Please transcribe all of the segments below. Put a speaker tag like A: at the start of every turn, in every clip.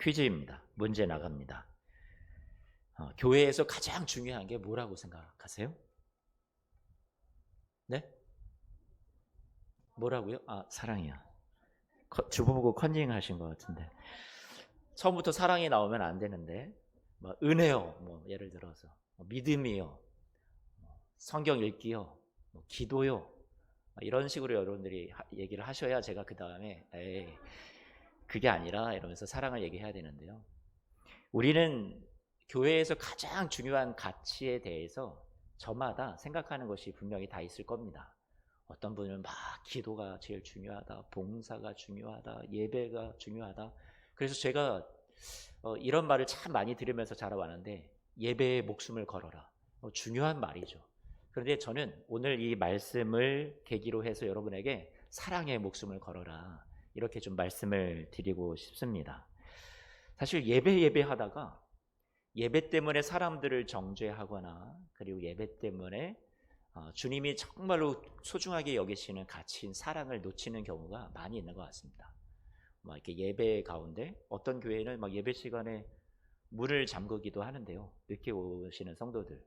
A: 퀴즈입니다. 문제 나갑니다. 교회에서 가장 중요한 게 뭐라고 생각하세요? 네? 뭐라고요? 사랑이요. 주보보고 컨닝 하신 것 같은데. 처음부터 사랑이 나오면 안 되는데, 뭐 은혜요, 뭐 예를 들어서 믿음이요, 성경 읽기요, 기도요, 이런 식으로 여러분들이 얘기를 하셔야 제가 그 다음에 그게 아니라 이러면서 사랑을 얘기해야 되는데요. 우리는 교회에서 가장 중요한 가치에 대해서 저마다 생각하는 것이 분명히 다 있을 겁니다. 어떤 분은 막 기도가 제일 중요하다, 봉사가 중요하다, 예배가 중요하다. 그래서 제가 이런 말을 참 많이 들으면서 자라왔는데, 예배에 목숨을 걸어라. 중요한 말이죠. 그런데 저는 오늘 이 말씀을 계기로 해서 여러분에게 사랑의 목숨을 걸어라, 이렇게 좀 말씀을 드리고 싶습니다. 사실 예배하다가 예배 때문에 사람들을 정죄하거나, 그리고 예배 때문에 주님이 정말로 소중하게 여기시는 가치인 사랑을 놓치는 경우가 많이 있는 것 같습니다. 막 이렇게 예배 가운데 어떤 교회는 막 예배 시간에 문을 잠그기도 하는데요. 늦게 오시는 성도들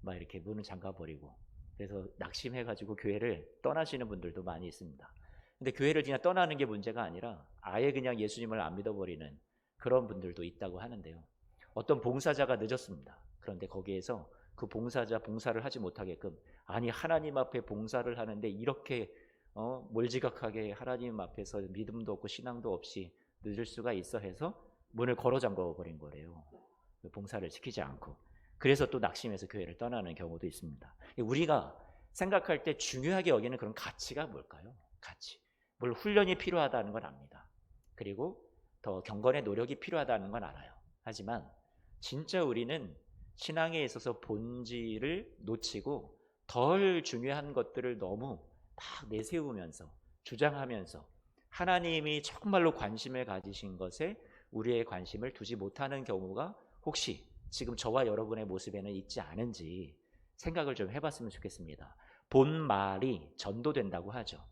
A: 막 이렇게 문을 잠가 버리고, 그래서 낙심해가지고 교회를 떠나시는 분들도 많이 있습니다. 근데 교회를 그냥 떠나는 게 문제가 아니라 아예 그냥 예수님을 안 믿어버리는 그런 분들도 있다고 하는데요. 어떤 봉사자가 늦었습니다. 그런데 거기에서 그 봉사자 봉사를 하지 못하게끔, 아니 하나님 앞에 봉사를 하는데 이렇게 몰지각하게 하나님 앞에서 믿음도 없고 신앙도 없이 늦을 수가 있어 해서 문을 걸어 잠궈 버린 거래요. 봉사를 시키지 않고. 그래서 또 낙심해서 교회를 떠나는 경우도 있습니다. 우리가 생각할 때 중요하게 여기는 그런 가치가 뭘까요? 가치. 물 훈련이 필요하다는 건 압니다. 그리고 더 경건의 노력이 필요하다는 건 알아요. 하지만 진짜 우리는 신앙에 있어서 본질을 놓치고 덜 중요한 것들을 너무 막 내세우면서 주장하면서 하나님이 정말로 관심을 가지신 것에 우리의 관심을 두지 못하는 경우가 혹시 지금 저와 여러분의 모습에는 있지 않은지 생각을 좀 해봤으면 좋겠습니다. 본말이 전도된다고 하죠.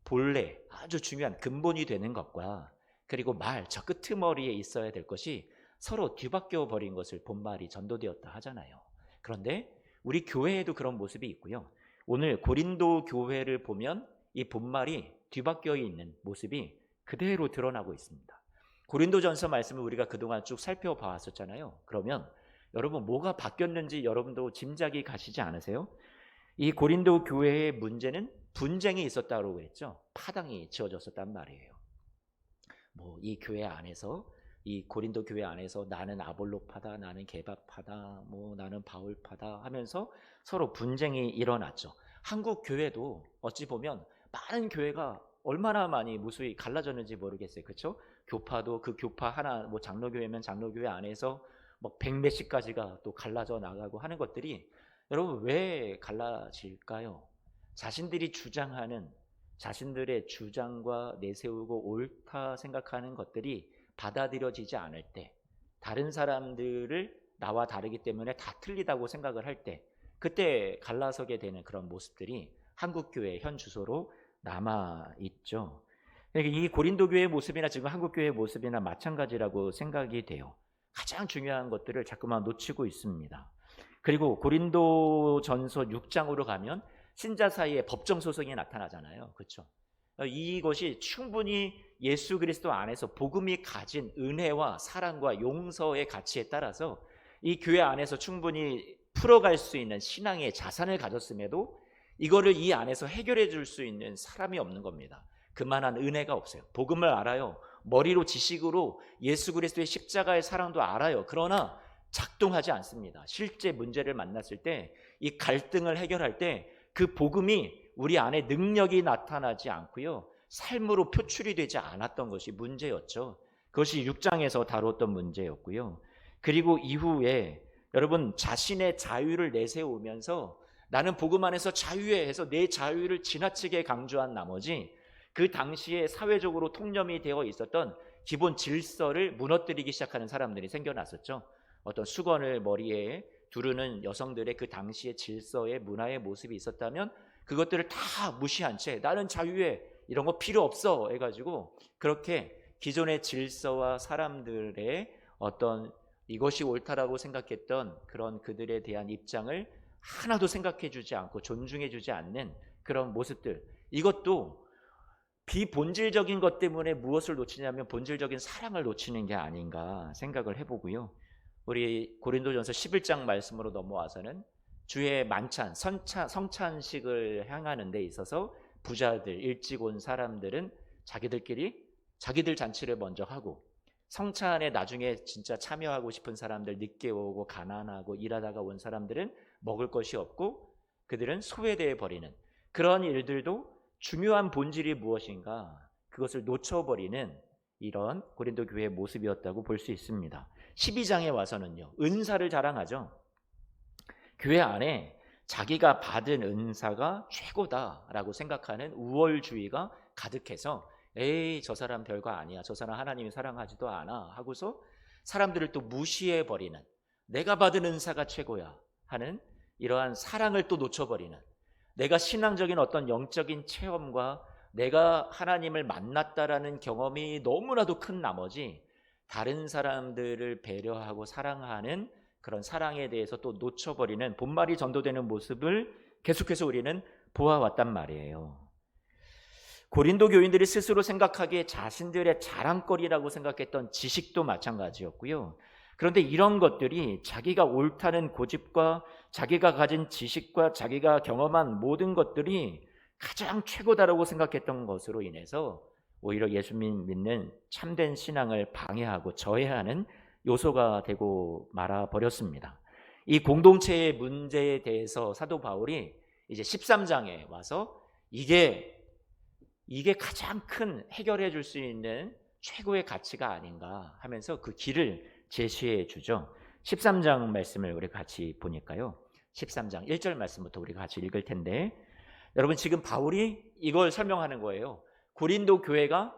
A: 본래 아주 중요한 근본이 되는 것과, 그리고 저 끄트머리에 있어야 될 것이 서로 뒤바뀌어 버린 것을 본말이 전도되었다 하잖아요. 그런데 우리 교회에도 그런 모습이 있고요. 오늘 고린도 교회를 보면 이 본말이 뒤바뀌어 있는 모습이 그대로 드러나고 있습니다. 고린도전서 말씀을 우리가 그동안 쭉 살펴봐왔었잖아요. 그러면 여러분 뭐가 바뀌었는지 여러분도 짐작이 가시지 않으세요? 이 고린도 교회의 문제는 분쟁이 있었다고 그랬죠. 파당이 지어졌었단 말이에요. 이 교회 안에서, 이 고린도 교회 안에서 나는 아볼로파다, 나는 게바파다, 나는 바울파다 하면서 서로 분쟁이 일어났죠. 한국 교회도 어찌 보면 많은 교회가 얼마나 많이 무수히 갈라졌는지 모르겠어요. 그렇죠? 교파도 그 교파 하나, 장로교회면 장로교회 안에서 백몇십 가지가 또 갈라져 나가고 하는 것들이, 여러분 왜 갈라질까요? 자신들이 주장하는, 자신들의 주장과 내세우고 옳다 생각하는 것들이 받아들여지지 않을 때, 다른 사람들을 나와 다르기 때문에 다 틀리다고 생각을 할 때, 그때 갈라서게 되는 그런 모습들이 한국교회 현 주소로 남아있죠. 이 고린도 교회의 모습이나 지금 한국교회의 모습이나 마찬가지라고 생각이 돼요. 가장 중요한 것들을 자꾸만 놓치고 있습니다. 그리고 고린도전서 6장으로 가면 신자 사이에 법정 소송이 나타나잖아요. 그렇죠? 이것이 충분히 예수 그리스도 안에서 복음이 가진 은혜와 사랑과 용서의 가치에 따라서 이 교회 안에서 충분히 풀어갈 수 있는 신앙의 자산을 가졌음에도 이거를 이 안에서 해결해 줄 수 있는 사람이 없는 겁니다. 그만한 은혜가 없어요. 복음을 알아요. 머리로 지식으로 예수 그리스도의 십자가의 사랑도 알아요. 그러나 작동하지 않습니다. 실제 문제를 만났을 때, 이 갈등을 해결할 때 그 복음이 우리 안에 능력이 나타나지 않고요, 삶으로 표출이 되지 않았던 것이 문제였죠. 그것이 6장에서 다뤘던 문제였고요. 그리고 이후에 여러분 자신의 자유를 내세우면서 나는 복음 안에서 자유해 해서 내 자유를 지나치게 강조한 나머지 그 당시에 사회적으로 통념이 되어 있었던 기본 질서를 무너뜨리기 시작하는 사람들이 생겨났었죠. 어떤 수건을 머리에 두르는 여성들의 그 당시의 질서의 문화의 모습이 있었다면 그것들을 다 무시한 채 나는 자유해, 이런 거 필요 없어 해가지고 그렇게 기존의 질서와 사람들의 어떤 이것이 옳다라고 생각했던 그런 그들에 대한 입장을 하나도 생각해 주지 않고 존중해 주지 않는 그런 모습들, 이것도 비본질적인 것 때문에 무엇을 놓치냐면 본질적인 사랑을 놓치는 게 아닌가 생각을 해보고요. 우리 고린도전서 11장 말씀으로 넘어와서는 주의 만찬, 성찬식을 향하는 데 있어서 부자들, 일찍 온 사람들은 자기들끼리 자기들 잔치를 먼저 하고, 성찬에 나중에 진짜 참여하고 싶은 사람들, 늦게 오고 가난하고 일하다가 온 사람들은 먹을 것이 없고 그들은 소외되어 버리는 그런 일들도 중요한 본질이 무엇인가, 그것을 놓쳐버리는 이런 고린도 교회의 모습이었다고 볼 수 있습니다. 12장에 와서는요, 은사를 자랑하죠. 교회 안에 자기가 받은 은사가 최고다라고 생각하는 우월주의가 가득해서 에이 저 사람 별거 아니야, 저 사람 하나님이 사랑하지도 않아 하고서 사람들을 또 무시해버리는, 내가 받은 은사가 최고야 하는 이러한 사랑을 또 놓쳐버리는, 내가 신앙적인 어떤 영적인 체험과 내가 하나님을 만났다라는 경험이 너무나도 큰 나머지 다른 사람들을 배려하고 사랑하는 그런 사랑에 대해서 또 놓쳐버리는 본말이 전도되는 모습을 계속해서 우리는 보아왔단 말이에요. 고린도 교인들이 스스로 생각하기에 자신들의 자랑거리라고 생각했던 지식도 마찬가지였고요. 그런데 이런 것들이 자기가 옳다는 고집과 자기가 가진 지식과 자기가 경험한 모든 것들이 가장 최고다라고 생각했던 것으로 인해서 오히려 예수 믿는 참된 신앙을 방해하고 저해하는 요소가 되고 말아버렸습니다. 이 공동체의 문제에 대해서 사도 바울이 이제 13장에 와서 이게 가장 큰 해결해 줄 수 있는 최고의 가치가 아닌가 하면서 그 길을 제시해 주죠. 13장 말씀을 우리 같이 보니까요, 13장 1절 말씀부터 우리가 같이 읽을 텐데, 여러분 지금 바울이 이걸 설명하는 거예요. 고린도 교회가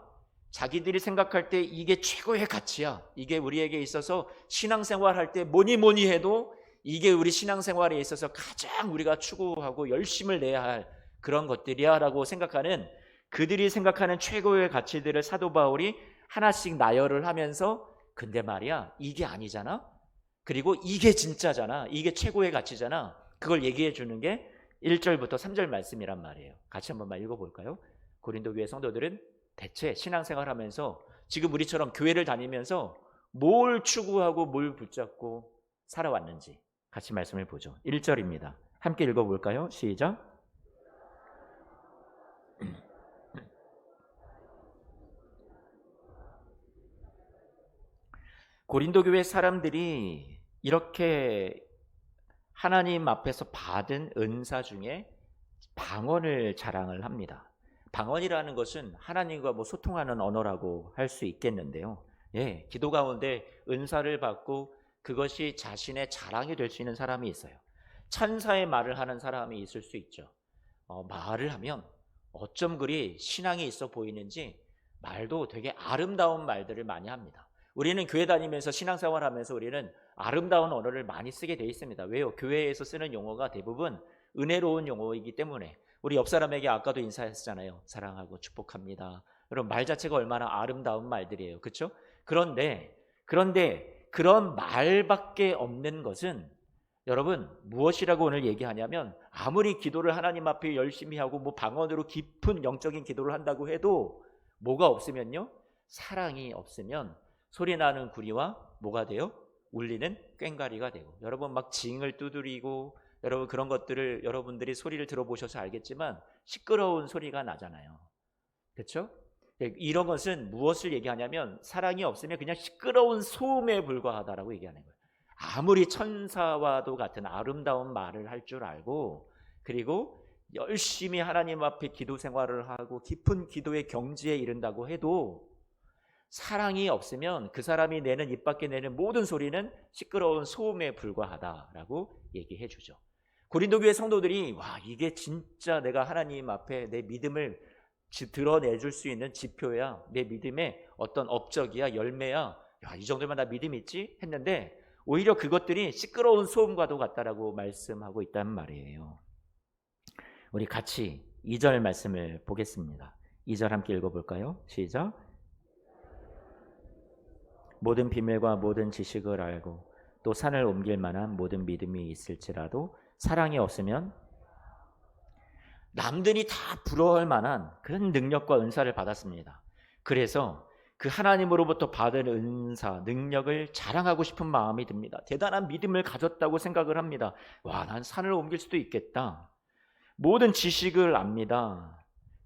A: 자기들이 생각할 때 이게 최고의 가치야, 이게 우리에게 있어서 신앙생활할 때 뭐니 해도 이게 우리 신앙생활에 있어서 가장 우리가 추구하고 열심을 내야 할 그런 것들이야 라고 생각하는, 그들이 생각하는 최고의 가치들을 사도 바울이 하나씩 나열을 하면서 근데 말이야 이게 아니잖아, 그리고 이게 진짜잖아, 이게 최고의 가치잖아, 그걸 얘기해 주는 게 1절부터 3절 말씀이란 말이에요. 같이 한번만 읽어볼까요? 고린도 교회 성도들은 대체 신앙생활하면서 지금 우리처럼 교회를 다니면서 뭘 추구하고 뭘 붙잡고 살아왔는지 같이 말씀을 보죠. 1절입니다. 함께 읽어볼까요? 시작. 고린도 교회 사람들이 이렇게 하나님 앞에서 받은 은사 중에 방언을 자랑을 합니다. 방언이라는 것은 하나님과 소통하는 언어라고 할 수 있겠는데요. 예, 기도 가운데 은사를 받고 그것이 자신의 자랑이 될 수 있는 사람이 있어요. 천사의 말을 하는 사람이 있을 수 있죠. 말을 하면 어쩜 그리 신앙이 있어 보이는지 말도 되게 아름다운 말들을 많이 합니다. 우리는 교회 다니면서 신앙생활하면서 우리는 아름다운 언어를 많이 쓰게 돼 있습니다. 왜요? 교회에서 쓰는 용어가 대부분 은혜로운 용어이기 때문에. 우리 옆 사람에게 아까도 인사했잖아요. 사랑하고 축복합니다. 여러분 말 자체가 얼마나 아름다운 말들이에요. 그렇죠? 그런데 그런 말밖에 없는 것은 여러분 무엇이라고 오늘 얘기하냐면, 아무리 기도를 하나님 앞에 열심히 하고 방언으로 깊은 영적인 기도를 한다고 해도 뭐가 없으면요, 사랑이 없으면 소리나는 구리와 뭐가 돼요? 울리는 꽹과리가 되고, 여러분 막 징을 두드리고 여러분 그런 것들을 여러분들이 소리를 들어보셔서 알겠지만 시끄러운 소리가 나잖아요. 그렇죠? 이런 것은 무엇을 얘기하냐면 사랑이 없으면 그냥 시끄러운 소음에 불과하다라고 얘기하는 거예요. 아무리 천사와도 같은 아름다운 말을 할 줄 알고 그리고 열심히 하나님 앞에 기도 생활을 하고 깊은 기도의 경지에 이른다고 해도 사랑이 없으면 그 사람이 내는 입 밖에 내는 모든 소리는 시끄러운 소음에 불과하다라고 얘기해 주죠. 고린도 교회 성도들이 와 이게 진짜 내가 하나님 앞에 내 믿음을 드러내줄 수 있는 지표야, 내 믿음의 어떤 업적이야, 열매야, 야, 이 정도면 나 믿음 있지 했는데 오히려 그것들이 시끄러운 소음과도 같다라고 말씀하고 있단 말이에요. 우리 같이 2절 말씀을 보겠습니다. 2절 함께 읽어볼까요? 시작. 모든 비밀과 모든 지식을 알고 또 산을 옮길 만한 모든 믿음이 있을지라도 사랑이 없으면 남들이 다 부러워할 만한 그런 능력과 은사를 받았습니다. 그래서 그 하나님으로부터 받은 은사, 능력을 자랑하고 싶은 마음이 듭니다. 대단한 믿음을 가졌다고 생각을 합니다. 와, 난 산을 옮길 수도 있겠다. 모든 지식을 압니다.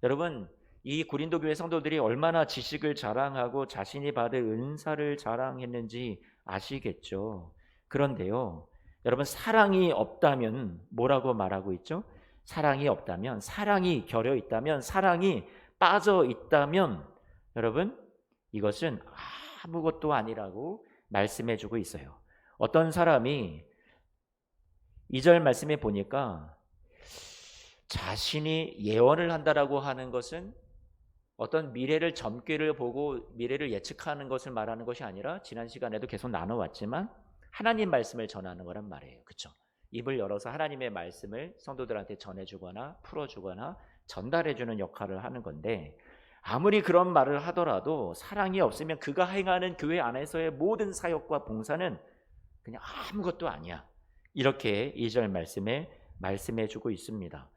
A: 여러분, 이 고린도 교회 성도들이 얼마나 지식을 자랑하고 자신이 받은 은사를 자랑했는지 아시겠죠? 그런데요, 여러분, 사랑이 없다면 뭐라고 말하고 있죠? 사랑이 없다면, 사랑이 결여 있다면, 사랑이 빠져 있다면, 여러분, 이것은 아무것도 아니라고 말씀해 주고 있어요. 어떤 사람이 2절 말씀에 보니까 자신이 예언을 한다라고 하는 것은 어떤 미래를 점괘를 보고 미래를 예측하는 것을 말하는 것이 아니라 지난 시간에도 계속 나눠왔지만 하나님 말씀을 전하는 거란 말이에요. 그렇죠? 입을 열어서 하나님의 말씀을 성도들한테 전해주거나 풀어주거나 전달해주는 역할을 하는 건데, 아무리 그런 말을 하더라도 사랑이 없으면 그가 행하는 교회 안에서의 모든 사역과 봉사는 그냥 아무것도 아니야. 이렇게 2절 말씀에 말씀해주고 있습니다.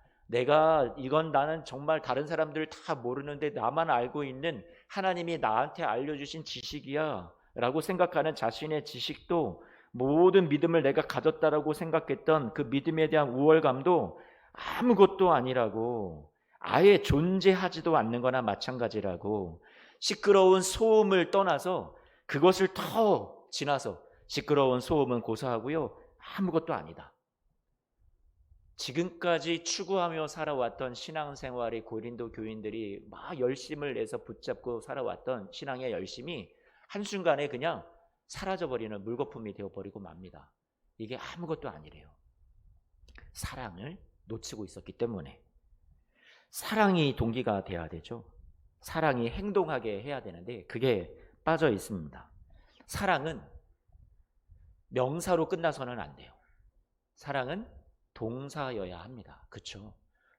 A: 이건 나는 정말 다른 사람들 다 모르는데 나만 알고 있는 하나님이 나한테 알려주신 지식이야 라고 생각하는 자신의 지식도, 모든 믿음을 내가 가졌다라고 생각했던 그 믿음에 대한 우월감도 아무것도 아니라고, 아예 존재하지도 않는 거나 마찬가지라고, 시끄러운 소음을 떠나서 그것을 더 지나서 시끄러운 소음은 고사하고요, 아무것도 아니다. 지금까지 추구하며 살아왔던 신앙생활의 고린도 교인들이 막 열심을 내서 붙잡고 살아왔던 신앙의 열심이 한순간에 그냥 사라져버리는 물거품이 되어버리고 맙니다. 이게 아무것도 아니래요. 사랑을 놓치고 있었기 때문에. 사랑이 동기가 돼야 되죠. 사랑이 행동하게 해야 되는데 그게 빠져 있습니다. 사랑은 명사로 끝나서는 안 돼요. 사랑은 동사여야 합니다. 그렇죠?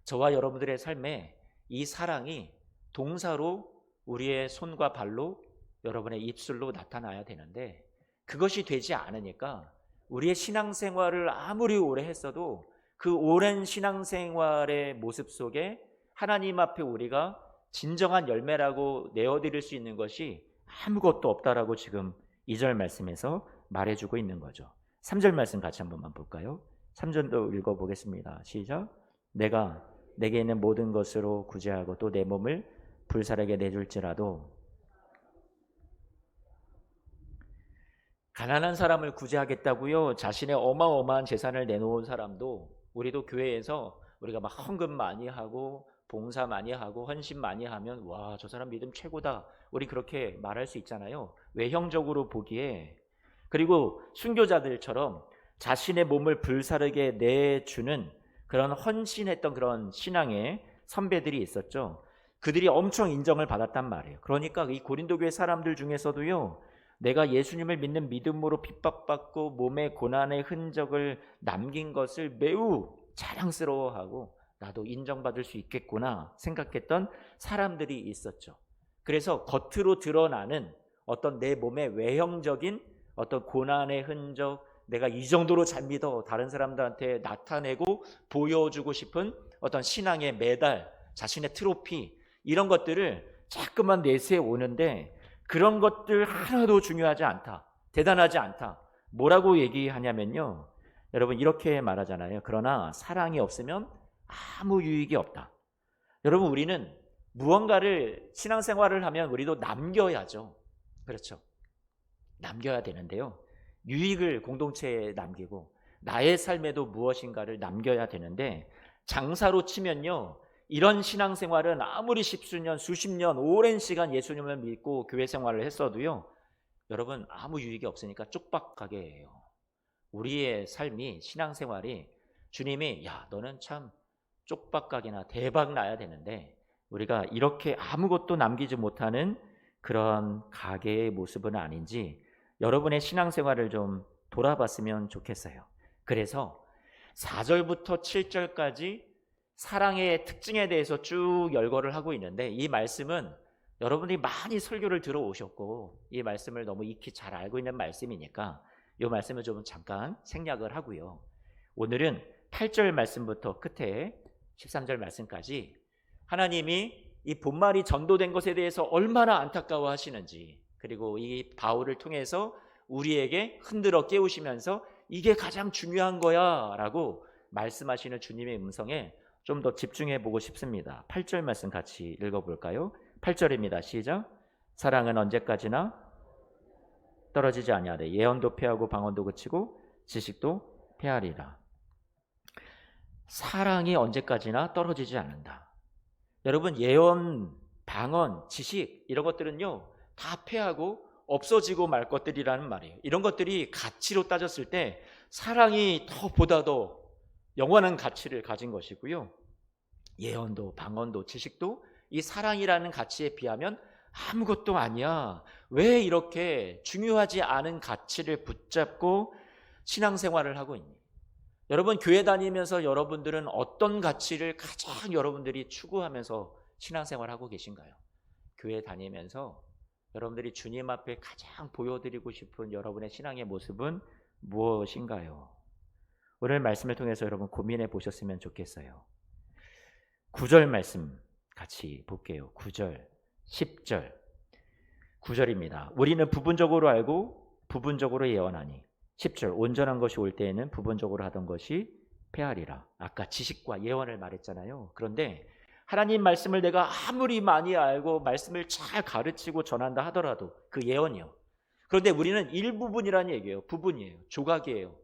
A: 저와 여러분들의 삶에 이 사랑이 동사로 우리의 손과 발로, 여러분의 입술로 나타나야 되는데, 그것이 되지 않으니까 우리의 신앙생활을 아무리 오래 했어도 그 오랜 신앙생활의 모습 속에 하나님 앞에 우리가 진정한 열매라고 내어드릴 수 있는 것이 아무것도 없다라고 지금 2절 말씀에서 말해주고 있는 거죠. 3절 말씀 같이 한 번만 볼까요? 3절도 읽어보겠습니다. 시작. 내가 내게 있는 모든 것으로 구제하고 또 내 몸을 불살에게 내줄지라도. 가난한 사람을 구제하겠다고요? 자신의 어마어마한 재산을 내놓은 사람도, 우리도 교회에서 우리가 막 헌금 많이 하고 봉사 많이 하고 헌신 많이 하면 와, 저 사람 믿음 최고다, 우리 그렇게 말할 수 있잖아요. 외형적으로 보기에. 그리고 순교자들처럼 자신의 몸을 불사르게 내주는 그런 헌신했던 그런 신앙의 선배들이 있었죠. 그들이 엄청 인정을 받았단 말이에요. 그러니까 이 고린도 교회 사람들 중에서도요, 내가 예수님을 믿는 믿음으로 핍박받고 몸의 고난의 흔적을 남긴 것을 매우 자랑스러워하고 나도 인정받을 수 있겠구나 생각했던 사람들이 있었죠. 그래서 겉으로 드러나는 어떤 내 몸의 외형적인 어떤 고난의 흔적, 내가 이 정도로 잘 믿어 다른 사람들한테 나타내고 보여주고 싶은 어떤 신앙의 메달, 자신의 트로피, 이런 것들을 자꾸만 내세우는데 그런 것들 하나도 중요하지 않다, 대단하지 않다. 뭐라고 얘기하냐면요, 여러분 이렇게 말하잖아요. 그러나 사랑이 없으면 아무 유익이 없다. 여러분, 우리는 무언가를 신앙생활을 하면 우리도 남겨야죠. 그렇죠? 남겨야 되는데요, 유익을 공동체에 남기고 나의 삶에도 무엇인가를 남겨야 되는데, 장사로 치면요, 이런 신앙생활은 아무리 십수년 수십 년 오랜 시간 예수님을 믿고 교회 생활을 했어도요, 여러분 아무 유익이 없으니까 쪽박하게 해요. 우리의 삶이, 신앙생활이 주님이 야 너는 참 쪽박가게나 대박 나야 되는데 우리가 이렇게 아무것도 남기지 못하는 그런 가게의 모습은 아닌지 여러분의 신앙생활을 좀 돌아봤으면 좋겠어요. 그래서 4절부터 7절까지 사랑의 특징에 대해서 쭉 열거를 하고 있는데, 이 말씀은 여러분이 많이 설교를 들어오셨고 이 말씀을 너무 익히 잘 알고 있는 말씀이니까 이 말씀을 좀 잠깐 생략을 하고요. 오늘은 8절 말씀부터 끝에 13절 말씀까지 하나님이 이 본말이 전도된 것에 대해서 얼마나 안타까워 하시는지, 그리고 이 바울을 통해서 우리에게 흔들어 깨우시면서 이게 가장 중요한 거야 라고 말씀하시는 주님의 음성에 좀 더 집중해 보고 싶습니다. 8절 말씀 같이 읽어볼까요? 8절입니다. 시작. 사랑은 언제까지나 떨어지지 아니하되 예언도 패하고 방언도 그치고 지식도 패하리라. 사랑이 언제까지나 떨어지지 않는다. 여러분, 예언, 방언, 지식 이런 것들은요 다 패하고 없어지고 말 것들이라는 말이에요. 이런 것들이 가치로 따졌을 때 사랑이 보다 더 영원한 가치를 가진 것이고요. 예언도 방언도 지식도 이 사랑이라는 가치에 비하면 아무것도 아니야. 왜 이렇게 중요하지 않은 가치를 붙잡고 신앙생활을 하고 있니? 여러분, 교회 다니면서 여러분들은 어떤 가치를 가장 여러분들이 추구하면서 신앙생활하고 계신가요? 교회 다니면서 여러분들이 주님 앞에 가장 보여드리고 싶은 여러분의 신앙의 모습은 무엇인가요? 오늘 말씀을 통해서 여러분 고민해 보셨으면 좋겠어요. 9절 말씀 같이 볼게요. 9절, 10절. 9절입니다. 우리는 부분적으로 알고 부분적으로 예언하니. 10절, 온전한 것이 올 때에는 부분적으로 하던 것이 패하리라. 아까 지식과 예언을 말했잖아요. 그런데 하나님 말씀을 내가 아무리 많이 알고 말씀을 잘 가르치고 전한다 하더라도 그 예언이요. 그런데 우리는 일부분이라는 얘기예요. 부분이에요. 조각이에요.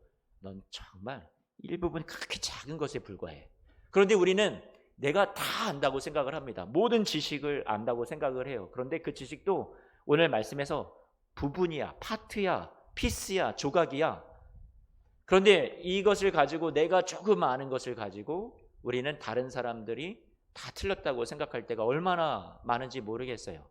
A: 넌 정말 일부분 그렇게 작은 것에 불과해. 그런데 우리는 내가 다 안다고 생각을 합니다. 모든 지식을 안다고 생각을 해요. 그런데 그 지식도 오늘 말씀에서 부분이야, 파트야, 피스야, 조각이야. 그런데 이것을 가지고 내가 조금 아는 것을 가지고 우리는 다른 사람들이 다 틀렸다고 생각할 때가 얼마나 많은지 모르겠어요.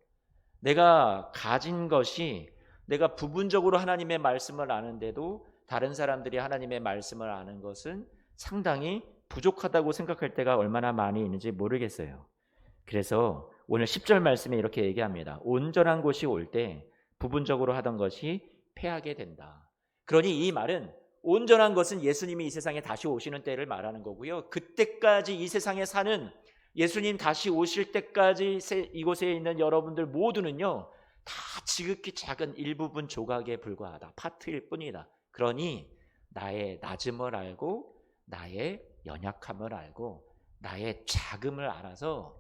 A: 내가 가진 것이 내가 부분적으로 하나님의 말씀을 아는데도 다른 사람들이 하나님의 말씀을 아는 것은 상당히 부족하다고 생각할 때가 얼마나 많이 있는지 모르겠어요. 그래서 오늘 10절 말씀에 이렇게 얘기합니다. 온전한 곳이 올 때 부분적으로 하던 것이 패하게 된다. 그러니 이 말은 온전한 것은 예수님이 이 세상에 다시 오시는 때를 말하는 거고요. 그때까지 이 세상에 사는 예수님 다시 오실 때까지 이곳에 있는 여러분들 모두는요 다 지극히 작은 일부분 조각에 불과하다. 파트일 뿐이다. 그러니 나의 낮음을 알고 나의 연약함을 알고 나의 작음을 알아서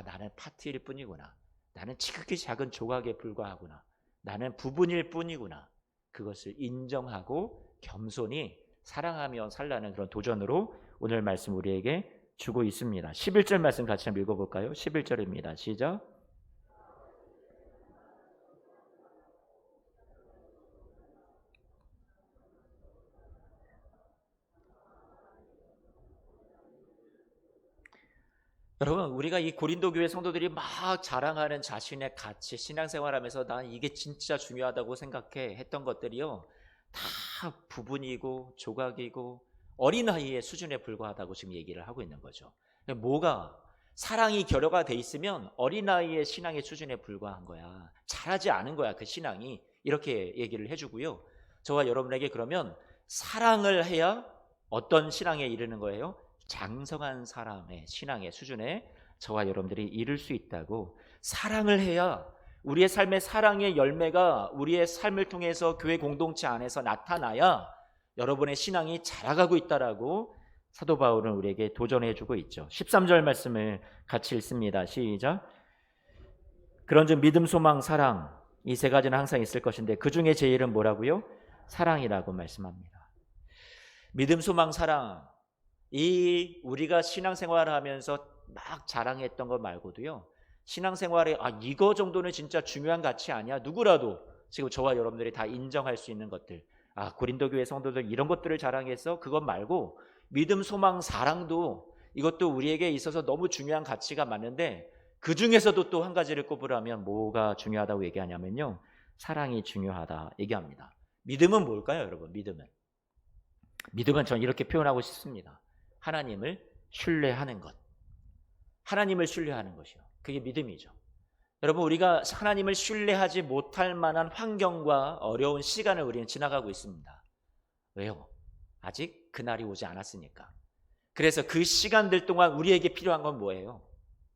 A: 나는 파트일 뿐이구나. 나는 지극히 작은 조각에 불과하구나. 나는 부분일 뿐이구나. 그것을 인정하고 겸손히 사랑하며 살라는 그런 도전으로 오늘 말씀 우리에게 주고 있습니다. 11절 말씀 같이 한번 읽어볼까요? 11절입니다. 시작. 여러분, 우리가 이 고린도 교회 성도들이 막 자랑하는 자신의 가치, 신앙생활하면서 난 이게 진짜 중요하다고 생각해 했던 것들이요 다 부분이고 조각이고 어린아이의 수준에 불과하다고 지금 얘기를 하고 있는 거죠. 뭐가 사랑이 결여가 돼 있으면 어린아이의 신앙의 수준에 불과한 거야. 잘하지 않은 거야 그 신앙이. 이렇게 얘기를 해주고요. 저와 여러분에게 그러면 사랑을 해야 어떤 신앙에 이르는 거예요? 장성한 사람의 신앙의 수준에 저와 여러분들이 이룰 수 있다고. 사랑을 해야 우리의 삶의 사랑의 열매가 우리의 삶을 통해서 교회 공동체 안에서 나타나야 여러분의 신앙이 자라가고 있다라고 사도 바울은 우리에게 도전해 주고 있죠. 13절 말씀을 같이 읽습니다. 시작. 그런즉 믿음, 소망, 사랑 이 세 가지는 항상 있을 것인데 그 중에 제일은 뭐라고요? 사랑이라고 말씀합니다. 믿음, 소망, 사랑, 이 우리가 신앙생활을 하면서 막 자랑했던 것 말고도요, 신앙생활에 이거 정도는 진짜 중요한 가치 아니야? 누구라도 지금 저와 여러분들이 다 인정할 수 있는 것들, 고린도 교회 성도들 이런 것들을 자랑해서 그것 말고 믿음, 소망, 사랑도 이것도 우리에게 있어서 너무 중요한 가치가 많은데 그 중에서도 또 한 가지를 꼽으라면 뭐가 중요하다고 얘기하냐면요, 사랑이 중요하다 얘기합니다. 믿음은 뭘까요, 여러분? 믿음은 전 이렇게 표현하고 싶습니다. 하나님을 신뢰하는 것. 하나님을 신뢰하는 것이요. 그게 믿음이죠. 여러분, 우리가 하나님을 신뢰하지 못할 만한 환경과 어려운 시간을 우리는 지나가고 있습니다. 왜요? 아직 그날이 오지 않았으니까. 그래서 그 시간들 동안 우리에게 필요한 건 뭐예요?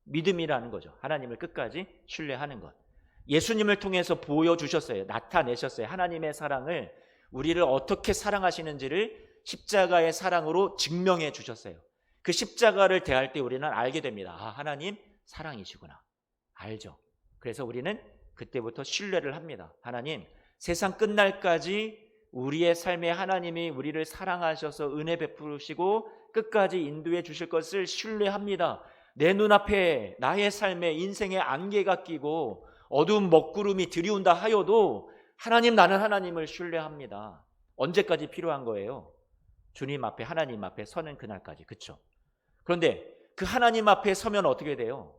A: 믿음이라는 거죠. 하나님을 끝까지 신뢰하는 것. 예수님을 통해서 보여주셨어요. 나타내셨어요. 하나님의 사랑을, 우리를 어떻게 사랑하시는지를 십자가의 사랑으로 증명해 주셨어요. 그 십자가를 대할 때 우리는 알게 됩니다. 아, 하나님 사랑이시구나. 알죠. 그래서 우리는 그때부터 신뢰를 합니다. 하나님, 세상 끝날까지 우리의 삶에 하나님이 우리를 사랑하셔서 은혜 베푸시고 끝까지 인도해 주실 것을 신뢰합니다. 내 눈앞에 나의 삶에 인생의 안개가 끼고 어두운 먹구름이 들이온다 하여도 하나님, 나는 하나님을 신뢰합니다. 언제까지 필요한 거예요? 주님 앞에, 하나님 앞에 서는 그날까지. 그렇죠? 그런데 그 하나님 앞에 서면 어떻게 돼요?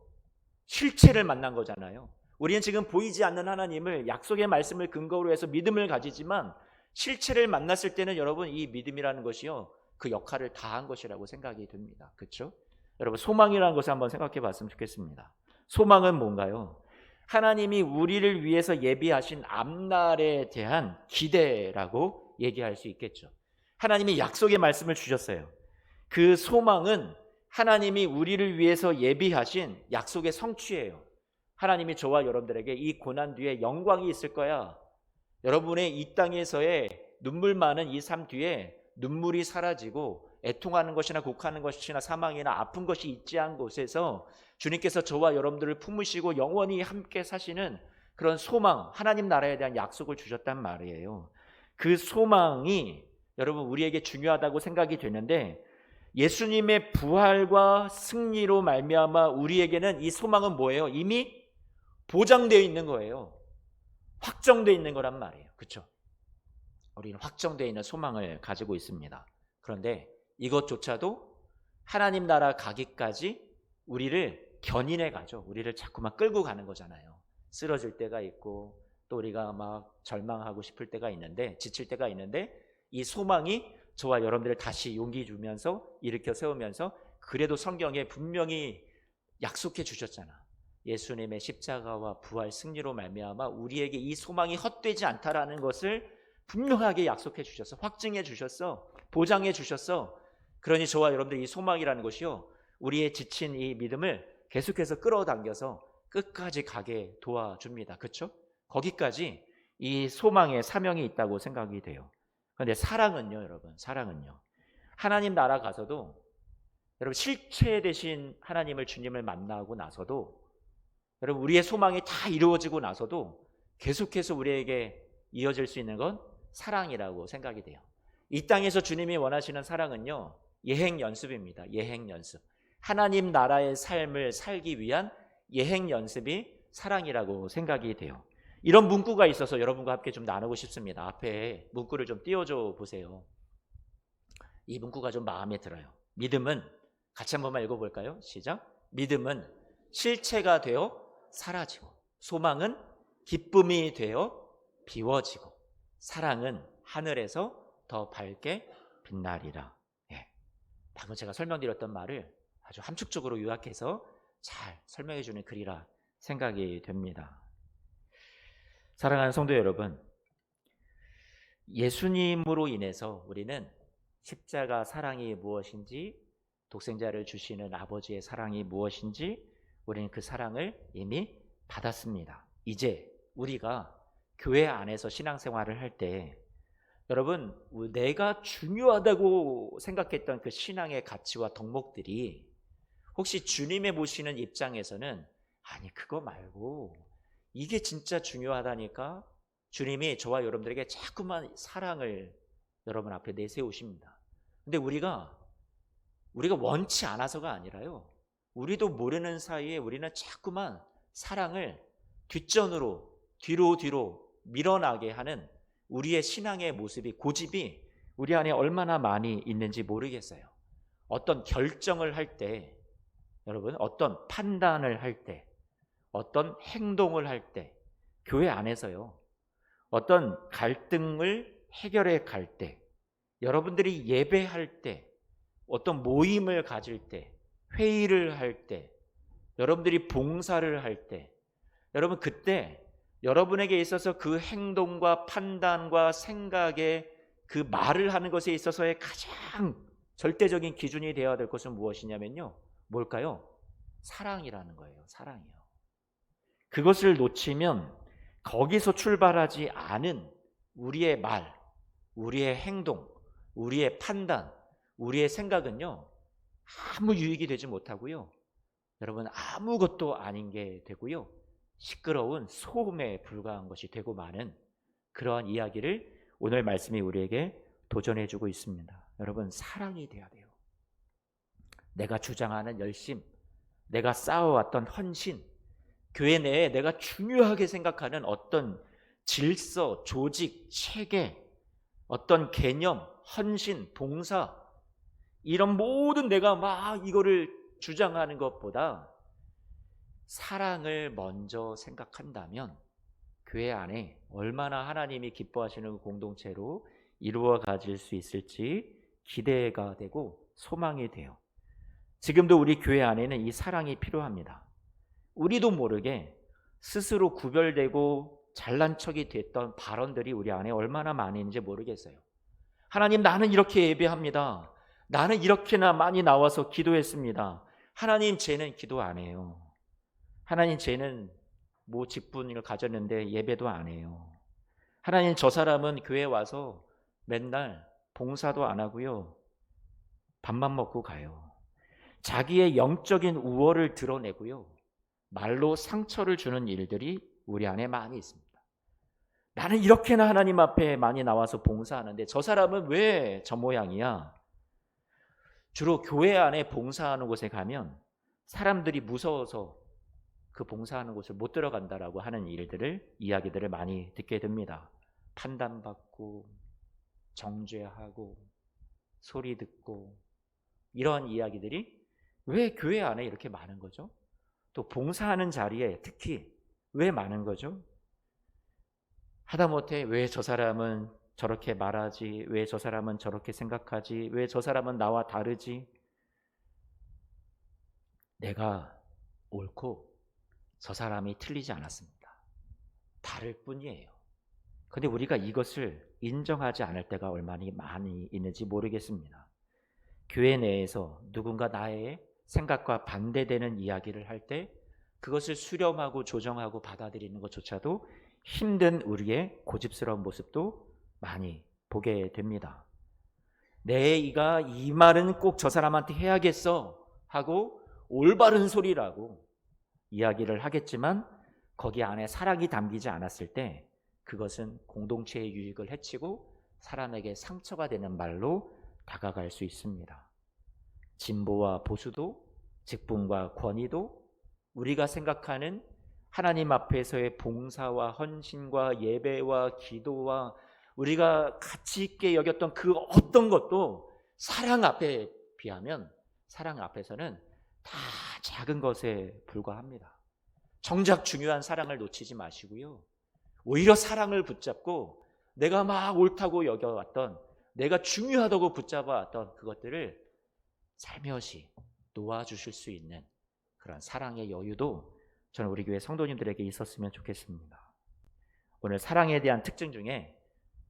A: 실체를 만난 거잖아요. 우리는 지금 보이지 않는 하나님을, 약속의 말씀을 근거로 해서 믿음을 가지지만 실체를 만났을 때는 여러분, 이 믿음이라는 것이요, 그 역할을 다한 것이라고 생각이 듭니다. 그렇죠? 여러분, 소망이라는 것을 한번 생각해 봤으면 좋겠습니다. 소망은 뭔가요? 하나님이 우리를 위해서 예비하신 앞날에 대한 기대라고 얘기할 수 있겠죠. 하나님이 약속의 말씀을 주셨어요. 그 소망은 하나님이 우리를 위해서 예비하신 약속의 성취예요. 하나님이 저와 여러분들에게 이 고난 뒤에 영광이 있을 거야. 여러분의 이 땅에서의 눈물 많은 이 삶 뒤에 눈물이 사라지고 애통하는 것이나 곡하는 것이나 사망이나 아픈 것이 있지 않은 곳에서 주님께서 저와 여러분들을 품으시고 영원히 함께 사시는 그런 소망, 하나님 나라에 대한 약속을 주셨단 말이에요. 그 소망이 여러분 우리에게 중요하다고 생각이 되는데, 예수님의 부활과 승리로 말미암아 우리에게는 이 소망은 뭐예요? 이미 보장되어 있는 거예요. 확정되어 있는 거란 말이에요. 그렇죠? 우리는 확정되어 있는 소망을 가지고 있습니다. 그런데 이것조차도 하나님 나라 가기까지 우리를 견인해 가죠. 우리를 자꾸만 끌고 가는 거잖아요. 쓰러질 때가 있고 또 우리가 막 절망하고 싶을 때가 있는데, 지칠 때가 있는데, 이 소망이 저와 여러분들을 다시 용기 주면서 일으켜 세우면서, 그래도 성경에 분명히 약속해 주셨잖아. 예수님의 십자가와 부활 승리로 말미암아 우리에게 이 소망이 헛되지 않다라는 것을 분명하게 약속해 주셨어. 확증해 주셨어. 보장해 주셨어. 그러니 저와 여러분들 이 소망이라는 것이요, 우리의 지친 이 믿음을 계속해서 끌어당겨서 끝까지 가게 도와줍니다. 그렇죠? 거기까지 이 소망의 사명이 있다고 생각이 돼요. 그런데 사랑은요, 여러분, 사랑은요, 하나님 나라 가서도, 여러분 실체 되신 하나님을, 주님을 만나고 나서도, 여러분 우리의 소망이 다 이루어지고 나서도 계속해서 우리에게 이어질 수 있는 건 사랑이라고 생각이 돼요. 이 땅에서 주님이 원하시는 사랑은요, 예행 연습입니다. 예행 연습. 하나님 나라의 삶을 살기 위한 예행 연습이 사랑이라고 생각이 돼요. 이런 문구가 있어서 여러분과 함께 좀 나누고 싶습니다. 앞에 문구를 좀 띄워줘 보세요. 이 문구가 좀 마음에 들어요. 믿음은, 같이 한 번만 읽어볼까요? 시작. 믿음은 실체가 되어 사라지고, 소망은 기쁨이 되어 비워지고, 사랑은 하늘에서 더 밝게 빛나리라. 예. 방금 제가 설명드렸던 말을 아주 함축적으로 요약해서 잘 설명해 주는 글이라 생각이 됩니다. 사랑하는 성도 여러분, 예수님으로 인해서 우리는 십자가 사랑이 무엇인지, 독생자를 주시는 아버지의 사랑이 무엇인지, 우리는 그 사랑을 이미 받았습니다. 이제 우리가 교회 안에서 신앙생활을 할 때, 여러분 내가 중요하다고 생각했던 그 신앙의 가치와 덕목들이 혹시 주님의 보시는 입장에서는, 아니 그거 말고 이게 진짜 중요하다니까, 주님이 저와 여러분들에게 자꾸만 사랑을 여러분 앞에 내세우십니다. 근데 우리가 원치 않아서가 아니라요, 우리도 모르는 사이에 우리는 자꾸만 사랑을 뒷전으로, 뒤로 밀어나게 하는 우리의 신앙의 모습이, 고집이 우리 안에 얼마나 많이 있는지 모르겠어요. 어떤 결정을 할 때, 여러분 어떤 판단을 할 때, 어떤 행동을 할 때, 교회 안에서요, 어떤 갈등을 해결해 갈 때, 여러분들이 예배할 때, 어떤 모임을 가질 때, 회의를 할 때, 여러분들이 봉사를 할 때, 여러분 그때 여러분에게 있어서 그 행동과 판단과 생각에 그 말을 하는 것에 있어서의 가장 절대적인 기준이 되어야 될 것은 무엇이냐면요. 뭘까요? 사랑이라는 거예요. 사랑이요. 그것을 놓치면 거기서 출발하지 않은 우리의 말, 우리의 행동, 우리의 판단, 우리의 생각은요. 아무 유익이 되지 못하고요. 여러분 아무것도 아닌 게 되고요. 시끄러운 소음에 불과한 것이 되고 마는 그러한 이야기를 오늘 말씀이 우리에게 도전해 주고 있습니다. 여러분 사랑이 돼야 돼요. 내가 주장하는 열심, 내가 쌓아왔던 헌신, 교회 내에 내가 중요하게 생각하는 어떤 질서, 조직, 체계, 어떤 개념, 헌신, 봉사 이런 모든 내가 막 이거를 주장하는 것보다 사랑을 먼저 생각한다면 교회 안에 얼마나 하나님이 기뻐하시는 공동체로 이루어 가질 수 있을지 기대가 되고 소망이 돼요. 지금도 우리 교회 안에는 이 사랑이 필요합니다. 우리도 모르게 스스로 구별되고 잘난 척이 됐던 발언들이 우리 안에 얼마나 많이 있는지 모르겠어요. 하나님 나는 이렇게 예배합니다. 나는 이렇게나 많이 나와서 기도했습니다. 하나님 쟤는 기도 안 해요. 하나님 쟤는 뭐 직분을 가졌는데 예배도 안 해요. 하나님 저 사람은 교회 와서 맨날 봉사도 안 하고요. 밥만 먹고 가요. 자기의 영적인 우월을 드러내고요. 말로 상처를 주는 일들이 우리 안에 많이 있습니다. 나는 이렇게나 하나님 앞에 많이 나와서 봉사하는데 저 사람은 왜 저 모양이야? 주로 교회 안에 봉사하는 곳에 가면 사람들이 무서워서 그 봉사하는 곳을 못 들어간다라고 하는 이야기들을 많이 듣게 됩니다. 판단받고 정죄하고 소리 듣고 이런 이야기들이 왜 교회 안에 이렇게 많은 거죠? 또 봉사하는 자리에 특히 왜 많은 거죠? 하다못해 왜 저 사람은 저렇게 말하지? 왜 저 사람은 저렇게 생각하지? 왜 저 사람은 나와 다르지? 내가 옳고 저 사람이 틀리지 않았습니다. 다를 뿐이에요. 그런데 우리가 이것을 인정하지 않을 때가 얼마나 많이 있는지 모르겠습니다. 교회 내에서 누군가 나의 생각과 반대되는 이야기를 할 때 그것을 수렴하고 조정하고 받아들이는 것조차도 힘든 우리의 고집스러운 모습도 많이 보게 됩니다. 내가 이 말은 꼭 저 사람한테 해야겠어 하고 올바른 소리라고 이야기를 하겠지만 거기 안에 사랑이 담기지 않았을 때 그것은 공동체의 유익을 해치고 사람에게 상처가 되는 말로 다가갈 수 있습니다. 진보와 보수도 직분과 권위도 우리가 생각하는 하나님 앞에서의 봉사와 헌신과 예배와 기도와 우리가 가치 있게 여겼던 그 어떤 것도 사랑 앞에 비하면 사랑 앞에서는 다 작은 것에 불과합니다. 정작 중요한 사랑을 놓치지 마시고요. 오히려 사랑을 붙잡고 내가 막 옳다고 여겨왔던 내가 중요하다고 붙잡아왔던 그것들을 살며시 놓아주실 수 있는 그런 사랑의 여유도 저는 우리 교회 성도님들에게 있었으면 좋겠습니다. 오늘 사랑에 대한 특징 중에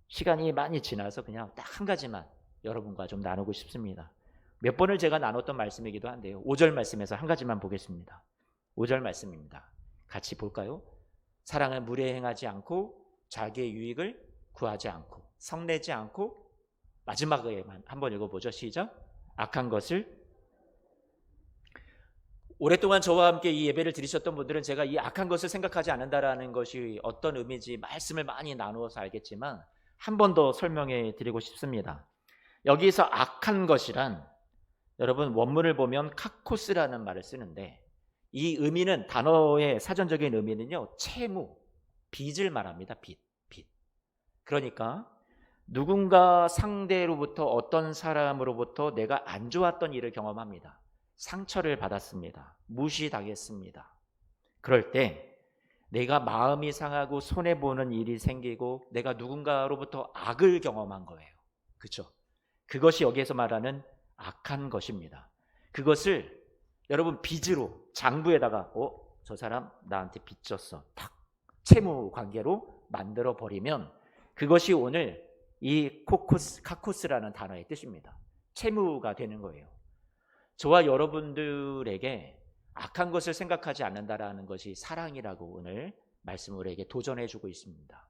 A: 시간이 많이 지나서 그냥 딱 한 가지만 여러분과 좀 나누고 싶습니다. 몇 번을 제가 나눴던 말씀이기도 한데요. 5절 말씀에서 한 가지만 보겠습니다. 5절 말씀입니다. 같이 볼까요? 사랑은 무례 행하지 않고 자기의 유익을 구하지 않고 성내지 않고 마지막에만 한번 읽어보죠. 시작. 악한 것을 오랫동안 저와 함께 이 예배를 드리셨던 분들은 제가 이 악한 것을 생각하지 않는다라는 것이 어떤 의미인지 말씀을 많이 나누어서 알겠지만 한 번 더 설명해 드리고 싶습니다. 여기서 악한 것이란 여러분 원문을 보면 카코스라는 말을 쓰는데 이 의미는 단어의 사전적인 의미는요. 채무, 빚을 말합니다. 빚. 그러니까 누군가 상대로부터 어떤 사람으로부터 내가 안 좋았던 일을 경험합니다. 상처를 받았습니다. 무시당했습니다. 그럴 때 내가 마음이 상하고 손해보는 일이 생기고 내가 누군가로부터 악을 경험한 거예요. 그렇죠? 그것이 여기에서 말하는 악한 것입니다. 그것을 여러분 빚으로 장부에다가 저 사람 나한테 빚졌어. 탁 채무 관계로 만들어 버리면 그것이 오늘 이 카코스라는 단어의 뜻입니다. 채무가 되는 거예요. 저와 여러분들에게 악한 것을 생각하지 않는다라는 것이 사랑이라고 오늘 말씀 우리에게 도전해 주고 있습니다.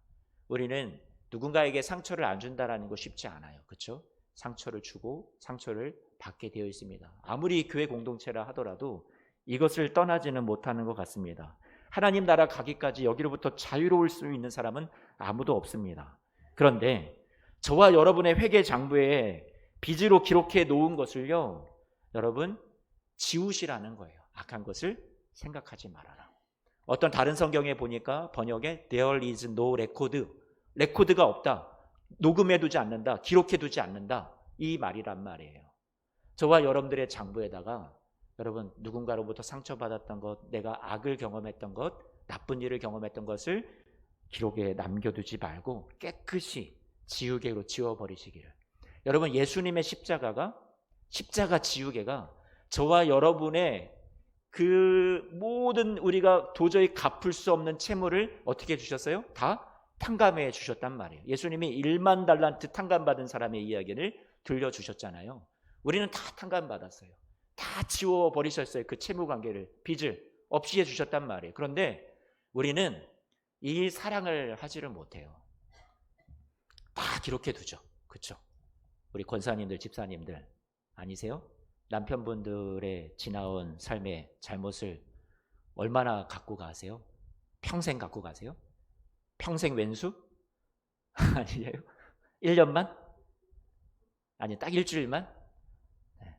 A: 우리는 누군가에게 상처를 안 준다라는 거 쉽지 않아요. 그렇죠? 상처를 주고 상처를 받게 되어 있습니다. 아무리 교회 공동체라 하더라도 이것을 떠나지는 못하는 것 같습니다. 하나님 나라 가기까지 여기로부터 자유로울 수 있는 사람은 아무도 없습니다. 그런데 저와 여러분의 회개 장부에 빚으로 기록해 놓은 것을요, 여러분 지우시라는 거예요. 악한 것을 생각하지 말아라. 어떤 다른 성경에 보니까 번역에 There is no record, 레코드가 없다, 녹음해두지 않는다, 기록해두지 않는다, 이 말이란 말이에요. 저와 여러분들의 장부에다가 여러분 누군가로부터 상처받았던 것, 내가 악을 경험했던 것, 나쁜 일을 경험했던 것을 기록에 남겨두지 말고 깨끗이 지우개로 지워버리시기를. 여러분 예수님의 십자가 지우개가 저와 여러분의 그 모든 우리가 도저히 갚을 수 없는 채무를 어떻게 해주셨어요? 다 탕감해 주셨단 말이에요. 예수님이 1만 달란트 탕감받은 사람의 이야기를 들려주셨잖아요. 우리는 다 탕감받았어요. 다 지워버리셨어요. 그 채무관계를, 빚을 없이 해주셨단 말이에요. 그런데 우리는 이 사랑을 하지를 못해요. 다 기록해두죠. 그렇죠? 우리 권사님들, 집사님들 아니세요? 남편분들의 지나온 삶의 잘못을 얼마나 갖고 가세요? 평생 갖고 가세요? 평생 왼수? 아니에요? 1년만? 아니 딱 일주일만? 네.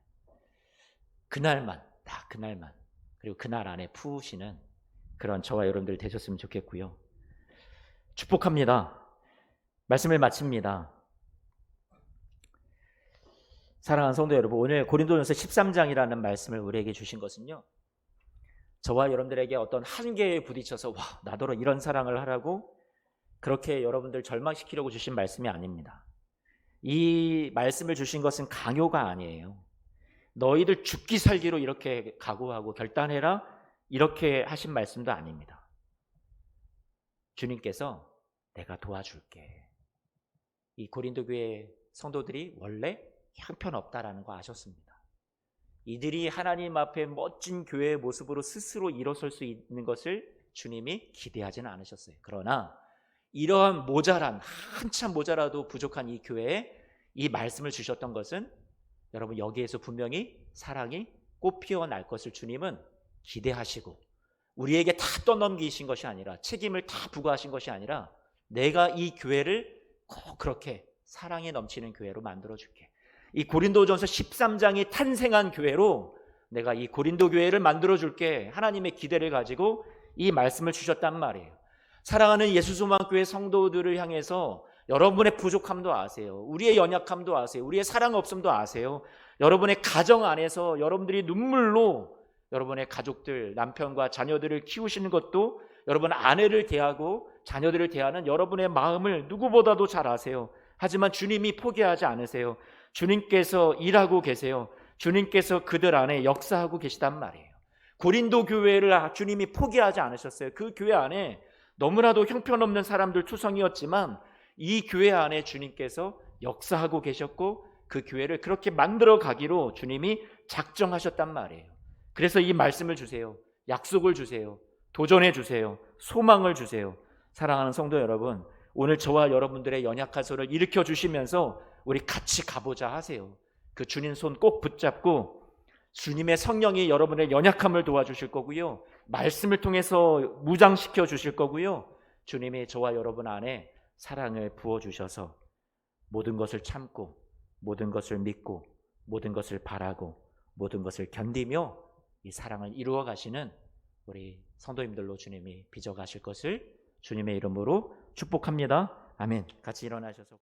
A: 그날만, 딱 그날만, 그리고 그날 안에 푸시는 그런 저와 여러분들 되셨으면 좋겠고요. 축복합니다. 말씀을 마칩니다. 사랑하는 성도 여러분, 오늘 고린도전서 13장이라는 말씀을 우리에게 주신 것은요, 저와 여러분들에게 어떤 한계에 부딪혀서 와 나더러 이런 사랑을 하라고 그렇게 여러분들 절망시키려고 주신 말씀이 아닙니다. 이 말씀을 주신 것은 강요가 아니에요. 너희들 죽기 살기로 이렇게 각오하고 결단해라 이렇게 하신 말씀도 아닙니다. 주님께서 내가 도와줄게. 이 고린도 교회 성도들이 원래 형편없다라는 거 아셨습니다. 이들이 하나님 앞에 멋진 교회의 모습으로 스스로 일어설 수 있는 것을 주님이 기대하지는 않으셨어요. 그러나 이러한 한참 모자라도 부족한 이 교회에 이 말씀을 주셨던 것은 여러분 여기에서 분명히 사랑이 꽃피어날 것을 주님은 기대하시고 우리에게 다 떠넘기신 것이 아니라 책임을 다 부과하신 것이 아니라 내가 이 교회를 꼭 그렇게 사랑이 넘치는 교회로 만들어줄게. 이 고린도전서 13장이 탄생한 교회로 내가 이 고린도 교회를 만들어줄게. 하나님의 기대를 가지고 이 말씀을 주셨단 말이에요. 사랑하는 예수소망교회 성도들을 향해서 여러분의 부족함도 아세요. 우리의 연약함도 아세요. 우리의 사랑 없음도 아세요. 여러분의 가정 안에서 여러분들이 눈물로 여러분의 가족들, 남편과 자녀들을 키우시는 것도 여러분 아내를 대하고 자녀들을 대하는 여러분의 마음을 누구보다도 잘 아세요. 하지만 주님이 포기하지 않으세요. 주님께서 일하고 계세요. 주님께서 그들 안에 역사하고 계시단 말이에요. 고린도 교회를 주님이 포기하지 않으셨어요. 그 교회 안에 너무나도 형편없는 사람들 투성이었지만 이 교회 안에 주님께서 역사하고 계셨고 그 교회를 그렇게 만들어 가기로 주님이 작정하셨단 말이에요. 그래서 이 말씀을 주세요. 약속을 주세요. 도전해 주세요. 소망을 주세요. 사랑하는 성도 여러분, 오늘 저와 여러분들의 연약한 손을 일으켜 주시면서 우리 같이 가보자 하세요. 그 주님 손 꼭 붙잡고 주님의 성령이 여러분의 연약함을 도와주실 거고요. 말씀을 통해서 무장시켜 주실 거고요. 주님이 저와 여러분 안에 사랑을 부어주셔서 모든 것을 참고 모든 것을 믿고 모든 것을 바라고 모든 것을 견디며 이 사랑을 이루어 가시는 우리 성도님들로 주님이 빚어가실 것을 주님의 이름으로 축복합니다. 아멘. 같이 일어나셔서